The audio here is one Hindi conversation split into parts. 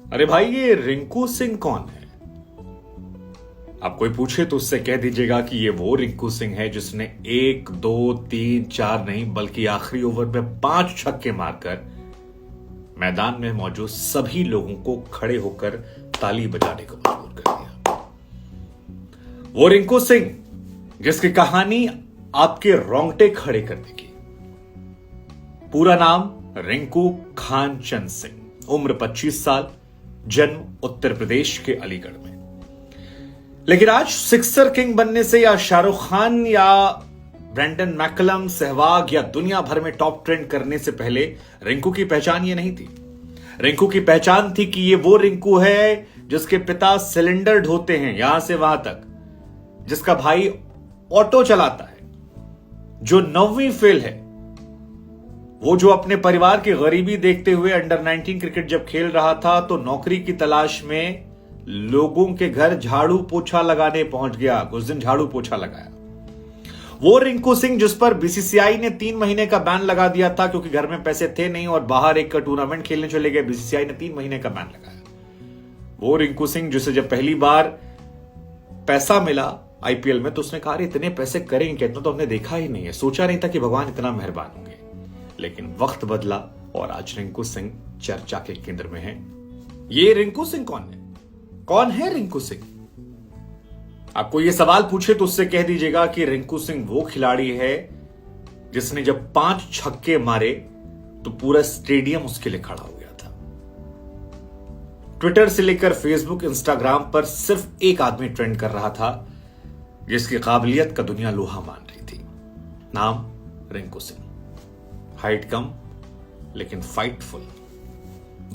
अरे भाई, ये रिंकू सिंह कौन है? आप कोई पूछे तो उससे कह दीजिएगा कि ये वो रिंकू सिंह है जिसने 1, 2, 3, 4 नहीं बल्कि आखिरी ओवर में 5 छक्के मारकर मैदान में मौजूद सभी लोगों को खड़े होकर ताली बजाने को मजबूर कर दिया। वो रिंकू सिंह जिसकी कहानी आपके रोंगटे खड़े कर देगी। पूरा नाम रिंकू खानचंद सिंह, उम्र 25 साल, जन्म उत्तर प्रदेश के अलीगढ़ में। लेकिन आज सिक्सर किंग बनने से या शाहरुख खान या ब्रेंडन मैकलम, सहवाग या दुनिया भर में टॉप ट्रेंड करने से पहले रिंकू की पहचान ये नहीं थी। रिंकू की पहचान थी कि ये वो रिंकू है जिसके पिता सिलेंडर ढोते हैं यहां से वहां तक, जिसका भाई ऑटो चलाता है, जो 9वीं फेल है, वो जो अपने परिवार की गरीबी देखते हुए अंडर 19 क्रिकेट जब खेल रहा था तो नौकरी की तलाश में लोगों के घर झाड़ू पोछा लगाने पहुंच गया। कुछ दिन झाड़ू पोछा लगाया। वो रिंकू सिंह जिस पर बीसीसीआई ने 3 महीने का बैन लगा दिया था क्योंकि घर में पैसे थे नहीं और बाहर एक टूर्नामेंट खेलने चले गए, बीसीसीआई ने 3 महीने का बैन लगाया। वो रिंकू सिंह जिसे जब पहली बार पैसा मिला आईपीएल में तो उसने कहा इतने पैसे करेंगे, इतना तो हमने देखा ही नहीं है, सोचा नहीं था कि भगवान इतना मेहरबान होंगे। लेकिन वक्त बदला और आज रिंकू सिंह चर्चा के केंद्र में है। ये रिंकू सिंह कौन है? कौन है रिंकू सिंह? आपको ये सवाल पूछे तो उससे कह दीजिएगा कि रिंकू सिंह वो खिलाड़ी है जिसने जब 5 छक्के मारे तो पूरा स्टेडियम उसके लिए खड़ा हो गया था। ट्विटर से लेकर फेसबुक, इंस्टाग्राम पर सिर्फ एक आदमी ट्रेंड कर रहा था जिसकी काबिलियत का दुनिया लोहा मान रही थी। नाम रिंकू सिंह। हाइट कम लेकिन फाइटफुल,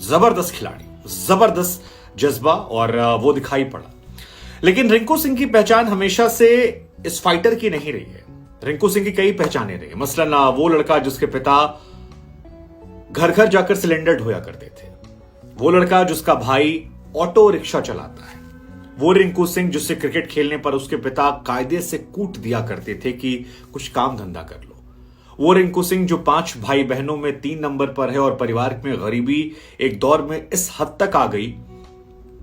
जबरदस्त खिलाड़ी, जबरदस्त जज्बा और वो दिखाई पड़ा। लेकिन रिंकू सिंह की पहचान हमेशा से इस फाइटर की नहीं रही है। रिंकू सिंह की कई पहचानें रही है। मसलन वो लड़का जिसके पिता घर घर जाकर सिलेंडर ढोया करते थे, वो लड़का जिसका भाई ऑटो रिक्शा चलाता है, वो रिंकू सिंह जिससे क्रिकेट खेलने पर उसके पिता कायदे से कूट दिया करते थे कि कुछ काम धंधा कर लो, वो रिंकू सिंह जो 5 भाई बहनों में 3 नंबर पर है और परिवार में गरीबी एक दौर में इस हद तक आ गई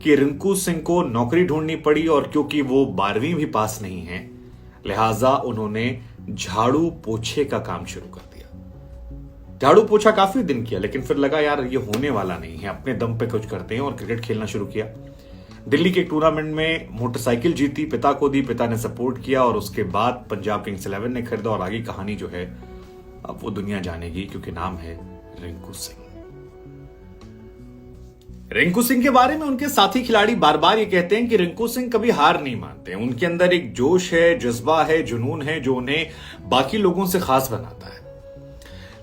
कि रिंकू सिंह को नौकरी ढूंढनी पड़ी और क्योंकि वो 12वीं भी पास नहीं है लिहाजा उन्होंने झाड़ू पोछे का काम शुरू कर दिया। झाड़ू पोछा काफी दिन किया लेकिन फिर लगा यार ये होने वाला नहीं है, अपने दम पे कुछ करते हैं और क्रिकेट खेलना शुरू किया। दिल्ली के एक टूर्नामेंट में मोटरसाइकिल जीती, पिता को दी, पिता ने सपोर्ट किया और उसके बाद पंजाब किंग्स 11 ने खरीदा और आगे कहानी जो है अब वो दुनिया जानेगी क्योंकि नाम है रिंकू सिंह। रिंकू सिंह के बारे में उनके साथी खिलाड़ी बार बार ये कहते हैं कि रिंकू सिंह कभी हार नहीं मानते। उनके अंदर एक जोश है, जज्बा है, जुनून है जो उन्हें बाकी लोगों से खास बनाता है।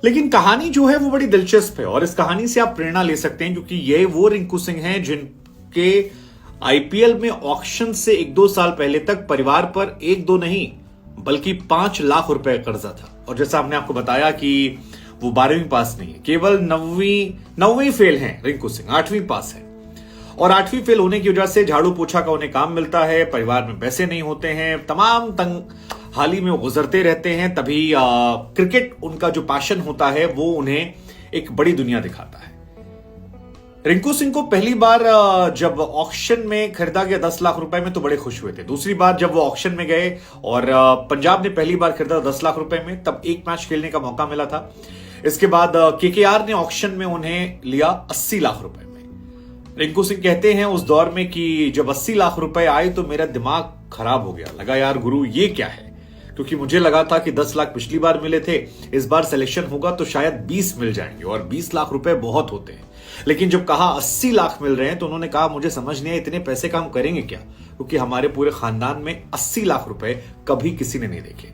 लेकिन कहानी जो है वो बड़ी दिलचस्प है और इस कहानी से आप प्रेरणा ले सकते हैं क्योंकि ये वो रिंकू सिंह हैं जिनके आईपीएल में ऑक्शन से 1-2 साल पहले तक परिवार पर 1-2 नहीं बल्कि 5 लाख रुपए कर्जा था। और जैसा हमने आपको बताया कि वो 12वीं पास नहीं है, केवल 9वीं फेल हैं रिंकू सिंह, 8वीं पास है। और 8वीं फेल होने की वजह से झाड़ू पोछा का उन्हें काम मिलता है, परिवार में पैसे नहीं होते हैं, तमाम तंग हाली में वो गुजरते रहते हैं। तभी क्रिकेट उनका जो पैशन होता है वो उन्हें एक बड़ी दुनिया दिखाता है। रिंकू सिंह को पहली बार जब ऑक्शन में खरीदा गया 10 लाख रुपए में तो बड़े खुश हुए थे। दूसरी बार जब वो ऑक्शन में गए और पंजाब ने पहली बार खरीदा 10 लाख रुपए में तब एक मैच खेलने का मौका मिला था। इसके बाद केकेआर ने ऑक्शन में उन्हें लिया 80 लाख रुपए में। रिंकू सिंह कहते हैं उस दौर में कि जब 80 लाख रुपए आए तो मेरा दिमाग खराब हो गया, लगा यार गुरु ये क्या है, क्योंकि मुझे लगा था कि 10 लाख पिछली बार मिले थे, इस बार सिलेक्शन होगा तो शायद 20 मिल जाएंगे और 20 लाख रुपए बहुत होते हैं। लेकिन जब कहा 80 लाख मिल रहे हैं तो उन्होंने कहा मुझे समझ नहीं आया इतने पैसे का हम करेंगे क्या, क्योंकि हमारे पूरे खानदान में 80 लाख रुपए कभी किसी ने नहीं देखे।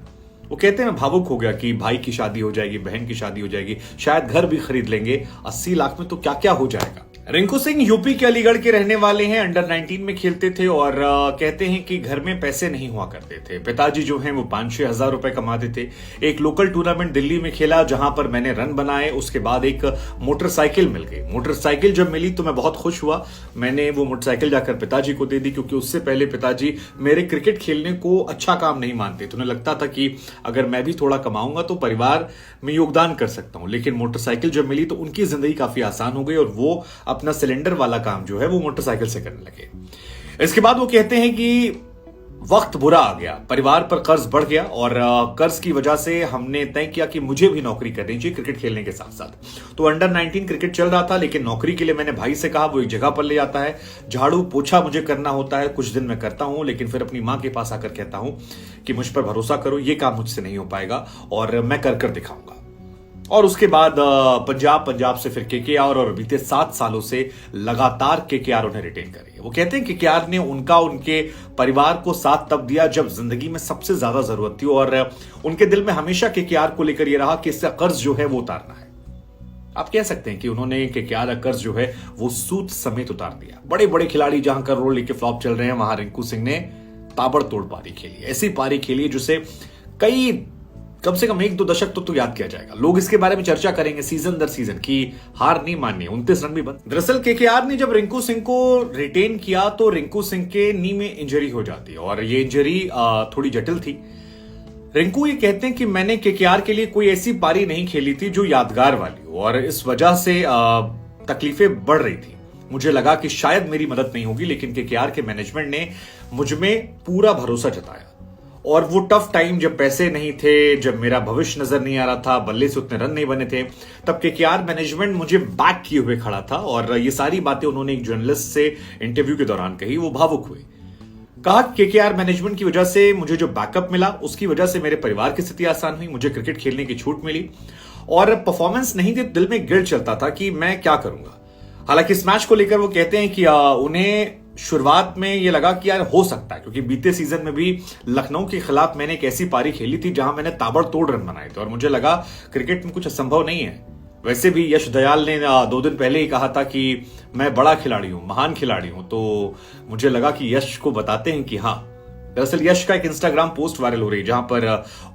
वो कहते हैं मैं भावुक हो गया कि भाई की शादी हो जाएगी, बहन की शादी हो जाएगी, शायद घर भी खरीद लेंगे, 80 लाख में तो क्या क्या हो जाएगा। रिंकू सिंह यूपी के अलीगढ़ के रहने वाले हैं, अंडर 19 में खेलते थे और कहते हैं कि घर में पैसे नहीं हुआ करते थे। पिताजी जो हैं वो 5-6 हजार रुपए कमाते थे। एक लोकल टूर्नामेंट दिल्ली में खेला जहां पर मैंने रन बनाए, उसके बाद एक मोटरसाइकिल मिल गई। मोटरसाइकिल जब मिली तो मैं बहुत खुश हुआ। मैंने वो मोटरसाइकिल जाकर पिताजी को दे दी क्योंकि उससे पहले पिताजी मेरे क्रिकेट खेलने को अच्छा काम नहीं मानते थे। उन्हें लगता था कि अगर मैं भी थोड़ा कमाऊंगा तो परिवार में योगदान कर सकता हूं। लेकिन मोटरसाइकिल जब मिली तो उनकी जिंदगी काफी आसान हो गई और वो अपना सिलेंडर वाला काम जो है वो मोटरसाइकिल से करने लगे। इसके बाद वो कहते हैं कि वक्त बुरा आ गया, परिवार पर कर्ज बढ़ गया और कर्ज की वजह से हमने तय किया कि मुझे भी नौकरी करनी चाहिए क्रिकेट खेलने के साथ साथ। तो अंडर 19 क्रिकेट चल रहा था, लेकिन नौकरी के लिए मैंने भाई से कहा, वो एक जगह पर ले जाता है, झाड़ू पोछा मुझे करना होता है, कुछ दिन मैं करता हूं, लेकिन फिर अपनी मां के पास आकर कहता हूं कि मुझ पर भरोसा करो, ये काम मुझसे नहीं हो पाएगा और मैं कर दिखाऊंगा। और उसके बाद पंजाब से फिर केकेआर और बीते 7 सालों से लगातार केकेआर उन्हें रिटेन कर रही है। वो कहते हैं केकेआर ने उनके परिवार को साथ तब दिया जब जिंदगी में सबसे ज्यादा जरूरत थी और उनके दिल में हमेशा केकेआर को लेकर यह रहा कि इसका कर्ज जो है वो उतारना है। आप कह सकते हैं कि उन्होंने केकेआर का कर्ज जो है वो सूद समेत उतार दिया। बड़े बड़े खिलाड़ी जहां करोड़ लेके फ्लॉप चल रहे हैं, वहां रिंकू सिंह ने ताबड़तोड़ पारी खेली, ऐसी पारी खेली जिसे कम से कम 1-2 दशक तो याद किया जाएगा। लोग इसके बारे में चर्चा करेंगे सीजन दर सीजन की हार नहीं माननी, 29 रन भी बंद। दरअसल केकेआर ने जब रिंकू सिंह को रिटेन किया तो रिंकू सिंह के नी में इंजरी हो जाती है और ये इंजरी थोड़ी जटिल थी। रिंकू ये कहते हैं कि मैंने केकेआर के लिए कोई ऐसी पारी नहीं खेली थी जो यादगार वाली हो और इस वजह से तकलीफें बढ़ रही थी। मुझे लगा कि शायद मेरी मदद नहीं होगी, लेकिन केकेआर के मैनेजमेंट ने मुझ में पूरा भरोसा जताया और वो टफ टाइम जब पैसे नहीं थे, जब मेरा भविष्य नजर नहीं आ रहा था, बल्ले से उतने रन नहीं बने थे, तब केकेआर मैनेजमेंट मुझे बैक किए हुए खड़ा था। और ये सारी बातें उन्होंने एक जर्नलिस्ट से इंटरव्यू के दौरान कही। वो भावुक हुए, कहा केकेआर मैनेजमेंट की वजह से मुझे जो बैकअप मिला उसकी वजह से मेरे परिवार की स्थिति आसान हुई, मुझे क्रिकेट खेलने की छूट मिली और परफॉर्मेंस नहीं थी, दिल में गिल्ट चलता था कि मैं क्या करूंगा। हालांकि इस मैच को लेकर वो कहते हैं कि उन्हें शुरुआत में ये लगा कि यार हो सकता है, क्योंकि बीते सीजन में भी लखनऊ के खिलाफ मैंने एक ऐसी पारी खेली थी जहां मैंने ताबड़तोड़ रन बनाए थे और मुझे लगा क्रिकेट में कुछ असंभव नहीं है। वैसे भी यश दयाल ने 2 दिन पहले ही कहा था कि मैं बड़ा खिलाड़ी हूं, महान खिलाड़ी हूं, तो मुझे लगा कि यश को बताते हैं कि हाँ। दरअसल यश का एक इंस्टाग्राम पोस्ट वायरल हो रही है जहां पर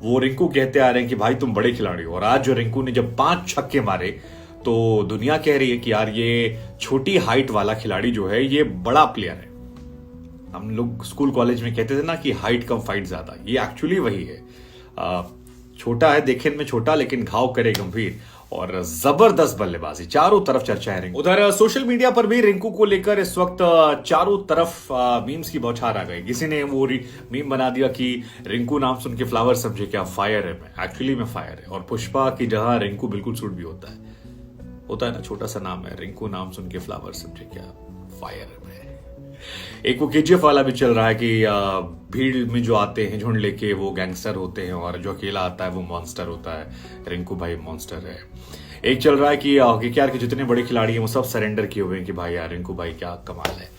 वो रिंकू कहते आ रहे हैं कि भाई तुम बड़े खिलाड़ी हो, और आज जो रिंकू ने जब 5 छक्के मारे तो दुनिया कह रही है कि यार ये छोटी हाइट वाला खिलाड़ी जो है ये बड़ा प्लेयर है। हम लोग स्कूल कॉलेज में कहते थे ना कि हाइट कम फाइट ज्यादा, ये एक्चुअली वही है। छोटा है देखने में छोटा, लेकिन घाव करे गंभीर और जबरदस्त बल्लेबाजी, चारों तरफ चर्चा है रिंकू। उधर सोशल मीडिया पर भी रिंकू को लेकर इस वक्त चारों तरफ मीम्स की बौछार आ गई। किसी ने वो मीम बना दिया कि रिंकू नाम सुन के फ्लावर समझे क्या फायर है मैं, एक्चुअली में फायर है। और पुष्पा की जगह रिंकू बिल्कुल सूट भी होता है ना, छोटा सा नाम है, रिंकू नाम सुन के फ्लावर समझे क्या फायर है मैं। एक वो केजीएफ वाला भी चल रहा है कि भीड़ में जो आते हैं झुंड लेके वो गैंगस्टर होते हैं और जो अकेला आता है वो मॉन्स्टर होता है, रिंकू भाई मॉन्स्टर है। एक चल रहा है कि केकेआर के जितने बड़े खिलाड़ी हैं वो सब सरेंडर किए हुए हैं कि भाई यार रिंकू भाई क्या कमाल है।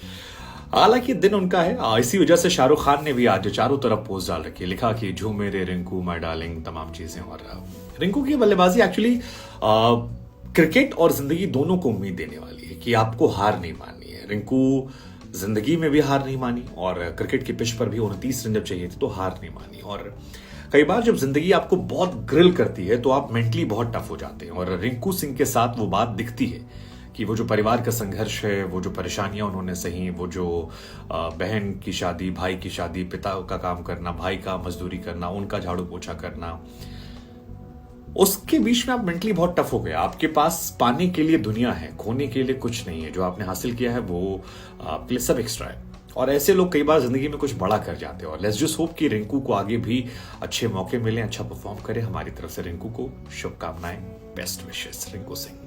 हालांकि दिन उनका है, इसी वजह से शाहरुख खान ने भी आज चारों तरफ पोस्ट डाल रखी, लिखा कि झूम मेरे रिंकू माय डार्लिंग, तमाम चीजें। और रिंकू की बल्लेबाजी एक्चुअली क्रिकेट और जिंदगी दोनों को उम्मीद देने वाली है कि आपको हार नहीं माननी है। रिंकू जिंदगी में भी हार नहीं मानी और क्रिकेट की पिच पर भी 29 रन जब चाहिए थे तो हार नहीं मानी। और कई बार जब जिंदगी आपको बहुत ग्रिल करती है तो आप मेंटली बहुत टफ हो जाते हैं और रिंकू सिंह के साथ वो बात दिखती है कि वो जो परिवार का संघर्ष है, वो जो परेशानियां उन्होंने सही, वो जो बहन की शादी, भाई की शादी, पिता का काम करना, भाई का मजदूरी करना, उनका झाड़ू पोछा करना, उसके बीच में आप मेंटली बहुत टफ हो गए। आपके पास पाने के लिए दुनिया है, खोने के लिए कुछ नहीं है। जो आपने हासिल किया है वो आपके लिए सब एक्स्ट्रा है और ऐसे लोग कई बार जिंदगी में कुछ बड़ा कर जाते हैं। और लेट्स जस्ट होप कि रिंकू को आगे भी अच्छे मौके मिले, अच्छा परफॉर्म करे। हमारी तरफ से रिंकू को शुभकामनाएं, बेस्ट विशेस रिंकू सिंह।